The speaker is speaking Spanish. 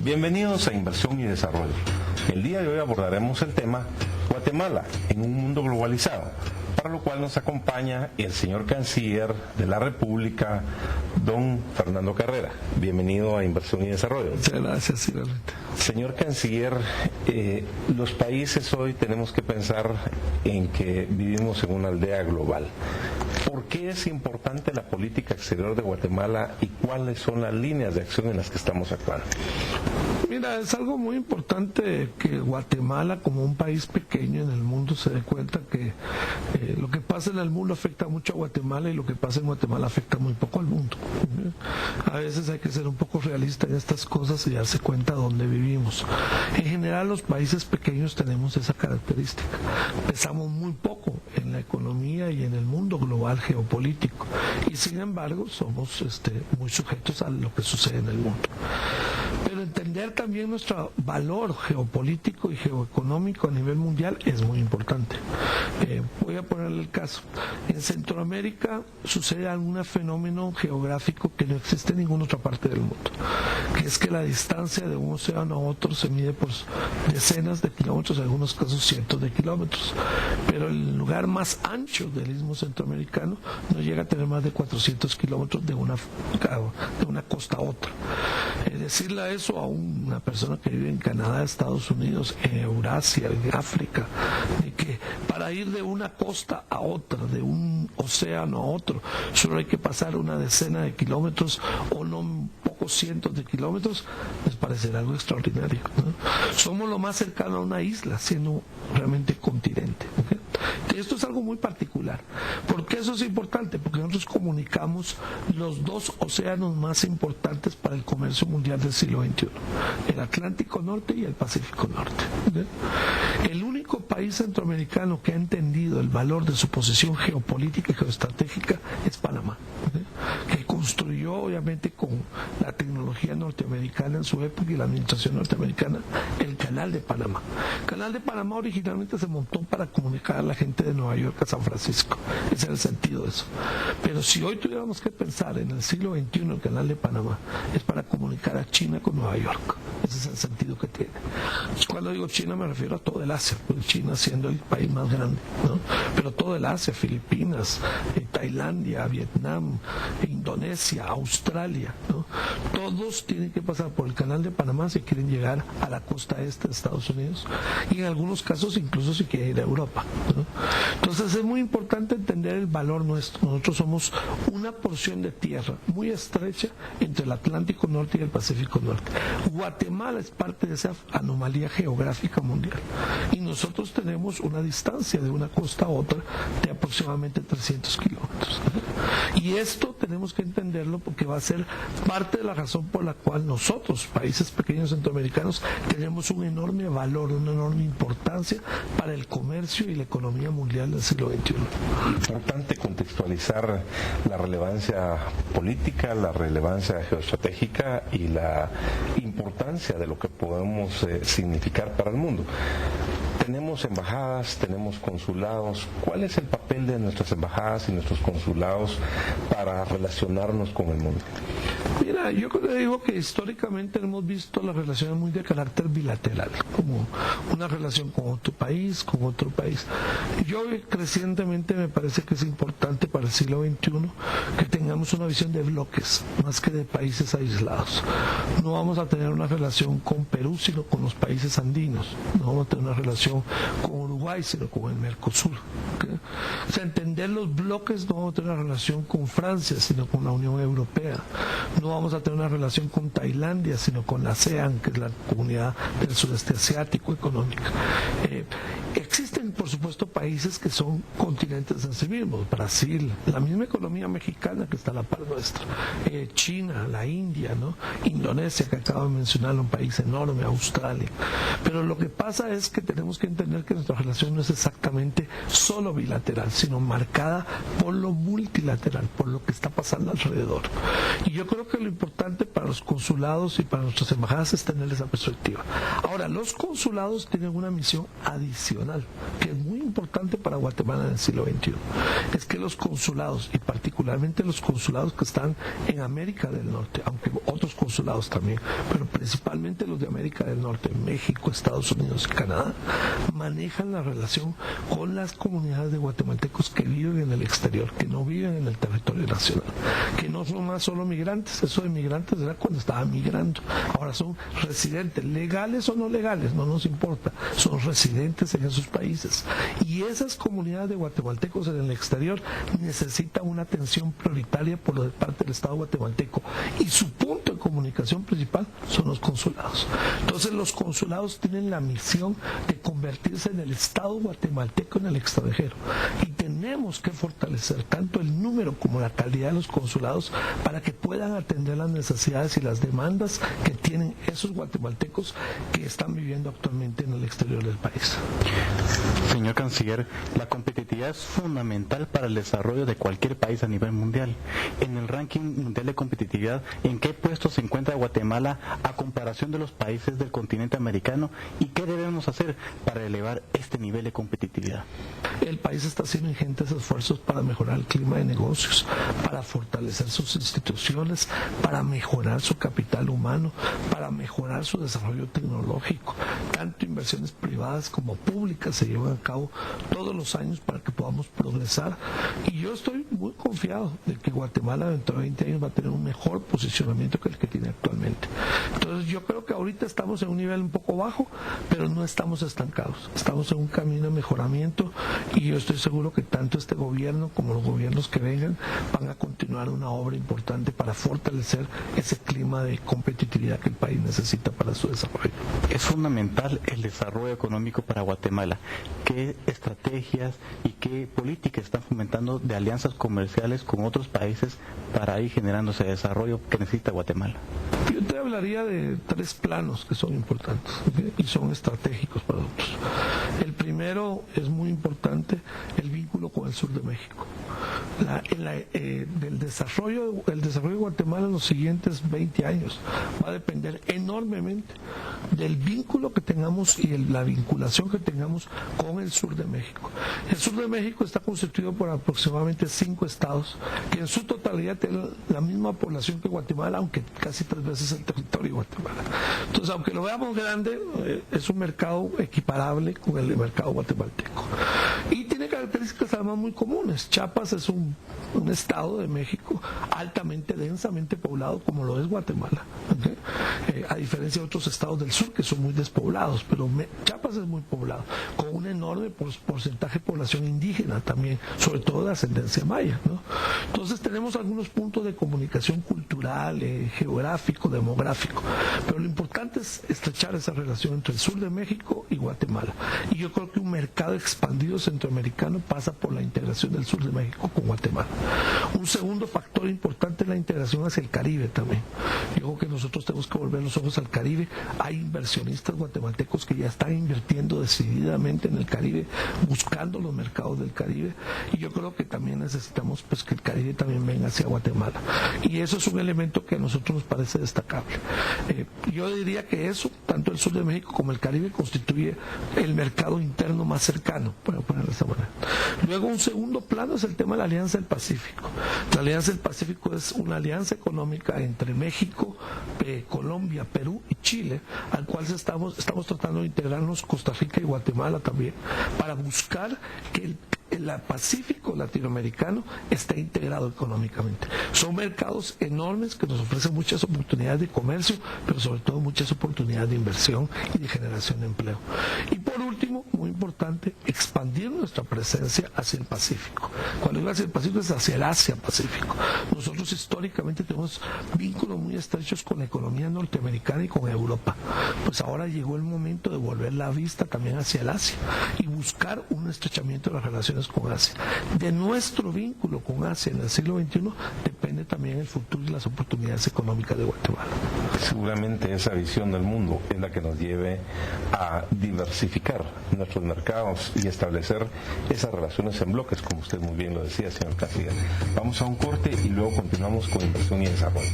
Bienvenidos a Inversión y Desarrollo. El día de hoy abordaremos el tema Guatemala en un mundo globalizado, para lo cual nos acompaña el señor Canciller de la República, don Fernando Carrera. Bienvenido a Inversión y Desarrollo. Muchas gracias, igualmente. Señor Canciller, los países hoy tenemos que pensar en que vivimos en una aldea global. ¿Por qué es importante la política exterior de Guatemala y cuáles son las líneas de acción en las que estamos actuando? Mira, es algo muy importante que Guatemala, como un país pequeño en el mundo, se dé cuenta que lo que pasa en el mundo afecta mucho a Guatemala y lo que pasa en Guatemala afecta muy poco al mundo. A veces hay que ser un poco realista en estas cosas y darse cuenta de dónde vivimos. En general, los países pequeños tenemos esa característica. Pesamos muy poco en la economía y en el mundo global geopolítico y sin embargo somos muy sujetos a lo que sucede en el mundo. Pero entender también nuestro valor geopolítico y geoeconómico a nivel mundial es muy importante. Voy a ponerle el caso. En Centroamérica sucede algún fenómeno geográfico que no existe en ninguna otra parte del mundo, que es que la distancia de un océano a otro se mide por decenas de kilómetros, en algunos casos cientos de kilómetros, pero el lugar más ancho del istmo centroamericano no llega a tener más de 400 kilómetros de una costa a otra. Decirle eso a una persona que vive en Canadá, Estados Unidos, en Eurasia, en África, de que para ir de una costa a otra, de un océano a otro, solo hay que pasar una decena de kilómetros o no pocos cientos de kilómetros, les parecerá algo extraordinario, ¿no? Somos lo más cercano a una isla, siendo realmente continente, ¿okay? Esto es algo muy particular. ¿Por qué eso es importante? Porque nosotros comunicamos los dos océanos más importantes para el comercio mundial del siglo XXI, el Atlántico Norte y el Pacífico Norte. El único país centroamericano que ha entendido el valor de su posición geopolítica y geoestratégica es Panamá, que construyó obviamente con la tecnología norteamericana en su época y la administración norteamericana el Canal de Panamá. El Canal de Panamá originalmente se montó para comunicar a la gente de Nueva York a San Francisco. Ese era el sentido de eso. Pero si hoy tuviéramos que pensar en el siglo XXI, el Canal de Panamá es para comunicar a China con Nueva York. Ese es el sentido que tiene. Cuando digo China me refiero a todo el Asia, porque China siendo el país más grande, ¿no? Pero todo el Asia, Filipinas, Tailandia, Vietnam, Indonesia, Australia, ¿no? Todos tienen que pasar por el Canal de Panamá si quieren llegar a la costa este de Estados Unidos y en algunos casos incluso si quieren ir a Europa, ¿no? Entonces es muy importante entender el valor nuestro. Nosotros somos una porción de tierra muy estrecha entre el Atlántico Norte y el Pacífico Norte. Guatemala es parte de esa anomalía geográfica mundial y nosotros tenemos una distancia de una costa a otra de aproximadamente 300 kilómetros. Y esto tenemos que entenderlo porque va a ser parte de la razón por la cual nosotros, países pequeños centroamericanos, tenemos un enorme valor, una enorme importancia para el comercio y la economía mundial del siglo XXI. Importante contextualizar la relevancia política, la relevancia geoestratégica y la importancia de lo que podemos significar para el mundo. Tenemos embajadas, tenemos consulados. ¿Cuál es el papel de nuestras embajadas y nuestros consulados para relacionarnos con el mundo? Mira, yo digo que históricamente hemos visto las relaciones muy de carácter bilateral, como una relación con otro país, con otro país. Yo crecientemente me parece que es importante para el siglo XXI que tengamos una visión de bloques, más que de países aislados. No vamos a tener una relación con Perú, sino con los países andinos. No vamos a tener una relación con Uruguay, sino con el Mercosur. ¿Okay? O sea, entender los bloques, no vamos a tener una relación con Francia, sino con la Unión Europea. No vamos a tener una relación con Tailandia, sino con la ASEAN, que es la comunidad del sudeste asiático económica. Existen, por supuesto, países que son continentes en sí mismos. Brasil, la misma economía mexicana que está a la par nuestra. China, la India, ¿no? Indonesia, que acabo de mencionar, un país enorme, Australia. Pero lo que pasa es que tenemos que entender que nuestra relación no es exactamente solo bilateral, sino marcada por lo multilateral, por lo que está pasando alrededor. Y yo creo que lo importante para los consulados y para nuestras embajadas es tener esa perspectiva. Ahora, los consulados tienen una misión adicional, que es muy importante para Guatemala en el siglo XXI. Es que los consulados, y particularmente particularmente los consulados que están en América del Norte, aunque otros consulados también, pero principalmente los de América del Norte, México, Estados Unidos y Canadá, manejan la relación con las comunidades de guatemaltecos que viven en el exterior, que no viven en el territorio nacional, que no son más solo migrantes. Eso de migrantes era cuando estaban migrando, ahora son residentes, legales o no legales, no nos importa, son residentes en esos países, y esas comunidades de guatemaltecos en el exterior necesitan una atención prioritaria por parte del Estado guatemalteco, y su punto de comunicación principal son los consulados. Entonces los consulados tienen la misión de convertirse en el Estado guatemalteco en el extranjero, y tenemos que fortalecer tanto el número como la calidad de los consulados para que puedan atender las necesidades y las demandas que tienen esos guatemaltecos que están viviendo actualmente en el exterior del país. Señor Canciller, la competitividad es fundamental para el desarrollo de cualquier país a nivel mundial. En el ranking mundial de competitividad, ¿en qué puesto se encuentra Guatemala a comparación de los países del continente americano? ¿Y qué debemos hacer para elevar este nivel de competitividad? El país está haciendo ingentes esfuerzos para mejorar el clima de negocios, para fortalecer sus instituciones, para mejorar su capital humano, para mejorar su desarrollo tecnológico. Tanto inversiones privadas como públicas se llevan a cabo todos los años para que podamos progresar, y yo estoy muy confiado de que Guatemala dentro de 20 años va a tener un mejor posicionamiento que el que tiene actualmente. Entonces yo creo que ahorita estamos en un nivel un poco bajo, pero no estamos estancados, estamos en un camino de mejoramiento, y yo estoy seguro que tanto este gobierno como los gobiernos que vengan van a continuar una obra importante para fortalecer ese clima de competitividad que el país necesita para su desarrollo. Es fundamental el desarrollo económico para Guatemala. ¿Qué estrategias y qué políticas están fomentando de alianzas comerciales con otros países para ir generando ese desarrollo que necesita Guatemala? Yo te hablaría de 3 planos que son importantes, ¿okay? Y son estratégicos para nosotros. El primero es muy importante, el vínculo con el sur de México. El desarrollo de Guatemala en los siguientes 20 años va a depender enormemente del vínculo que tengamos y la vinculación que tengamos con el sur de México. El sur de México está constituido por aproximadamente 5 estados que en su totalidad tienen la misma población que Guatemala, aunque casi 3 veces el territorio de Guatemala. Entonces, aunque lo veamos grande, es un mercado equiparable con el mercado guatemalteco. Y tiene características además muy comunes. Chiapas es un estado de México altamente, densamente poblado, como lo es Guatemala, ¿okay? A diferencia de otros estados del sur que son muy despoblados, pero Chiapas es muy poblado, con un enorme porcentaje de población indígena también, sobre todo de ascendencia maya, ¿no? Entonces tenemos algunos puntos de comunicación cultural, geográfico, demográfico, pero lo importante es estrechar esa relación entre el sur de México y Guatemala, y yo creo que un mercado expandido centroamericano pasa por la integración del sur de México con Guatemala. Un segundo factor importante es la integración hacia el Caribe también. Yo creo que nosotros tenemos que volver los ojos al Caribe. Hay inversionistas guatemaltecos que ya están invirtiendo decididamente en el Caribe, buscando los mercados del Caribe, y yo creo que también necesitamos pues que el Caribe también venga hacia Guatemala, y eso es un elemento que a nosotros nos parece destacable. Yo diría que eso, tanto el sur de México como el Caribe, constituye el mercado interno más cercano, para ponerlo de esa manera. Luego, un segundo plano es el tema de la Alianza del Pacífico. La Alianza del Pacífico es una alianza económica entre México, Colombia, Perú y Chile, al cual estamos tratando de integrarnos Costa Rica y Guatemala también, para buscar que el Pacífico latinoamericano esté integrado económicamente. Son mercados enormes que nos ofrecen muchas oportunidades de comercio, pero sobre todo muchas oportunidades de inversión y de generación de empleo. Y por último, muy importante, expandir nuestra presencia hacia el Pacífico. Cuando digo hacia el Pacífico es hacia el Asia-Pacífico. Nosotros históricamente tenemos vínculos muy estrechos con la economía norteamericana y con Europa. Pues ahora llegó el momento de volver la vista también hacia el Asia y buscar un estrechamiento de las relaciones con Asia. De nuestro vínculo con Asia en el siglo XXI depende también el futuro y las oportunidades económicas de Guatemala. Seguramente esa visión del mundo es la que nos lleve a diversificar nuestros mercados y establecer esas relaciones en bloques, como usted muy bien lo decía, señor Canciller. Vamos a un corte y luego continuamos con inversión y desarrollo.